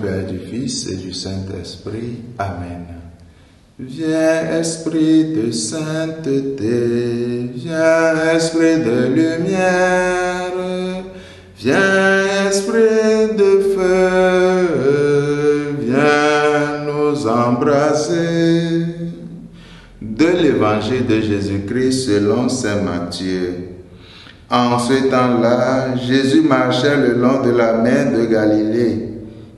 Père, et du Fils et du Saint-Esprit. Amen. Viens, Esprit de sainteté, viens, Esprit de lumière, viens, Esprit de feu, viens nous embraser. De l'Évangile de Jésus-Christ selon saint Matthieu. En ce temps-là, Jésus marchait le long de la mer de Galilée.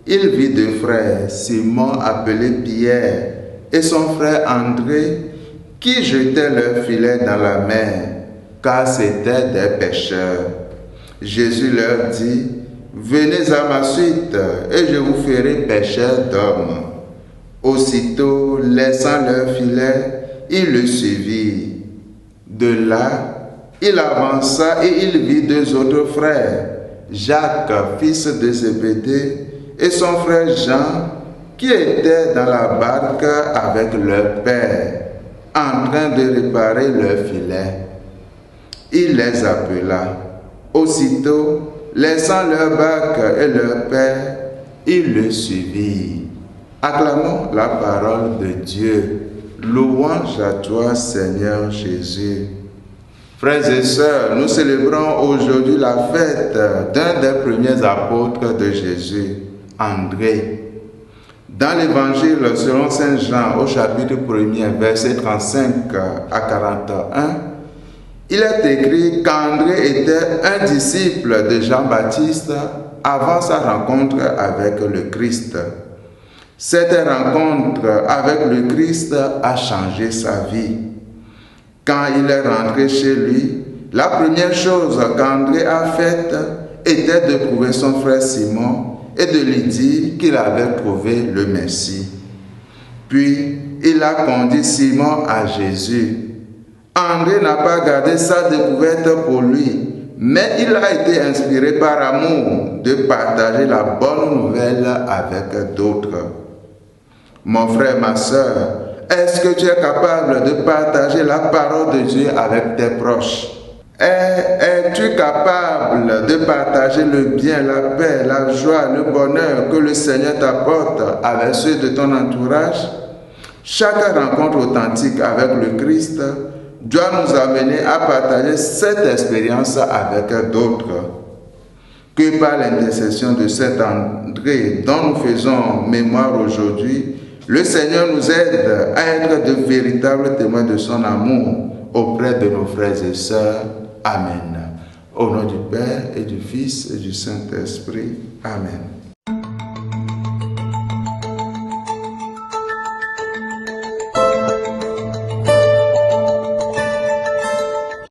Il vit deux frères, Simon appelé Pierre et son frère André, qui jetaient leurs filets dans la mer, car c'étaient des pêcheurs. Jésus leur dit, « Venez à ma suite, et je vous ferai pêcheurs d'hommes. » Aussitôt, laissant leurs filets, ils le suivirent. De là, il avança et il vit deux autres frères, Jacques, fils de Zébédée, et son frère Jean, qui étaient dans la barque avec leur père, en train de réparer leurs filets. Il les appela. Aussitôt, laissant leur barque et leur père, ils le suivirent. Acclamons la parole de Dieu. Louange à toi, Seigneur Jésus. Frères et sœurs, nous célébrons aujourd'hui la fête d'un des premiers apôtres de Jésus, André. Dans l'Évangile selon saint Jean, au chapitre 1er, versets 35 à 41, il est écrit qu'André était un disciple de Jean-Baptiste avant sa rencontre avec le Christ. Cette rencontre avec le Christ a changé sa vie. Quand il est rentré chez lui, la première chose qu'André a faite était de trouver son frère Simon et de lui dire qu'il avait trouvé le Messie. Puis, il a conduit Simon à Jésus. André n'a pas gardé sa découverte pour lui, mais il a été inspiré par amour de partager la bonne nouvelle avec d'autres. Mon frère, ma sœur, est-ce que tu es capable de partager la parole de Dieu avec tes proches? Es-tu capable de partager le bien, la paix, la joie, le bonheur que le Seigneur t'apporte avec ceux de ton entourage? Chaque rencontre authentique avec le Christ doit nous amener à partager cette expérience avec d'autres. Que par l'intercession de cet André dont nous faisons mémoire aujourd'hui, le Seigneur nous aide à être de véritables témoins de son amour auprès de nos frères et sœurs. Amen. Au nom du Père et du Fils et du Saint-Esprit. Amen.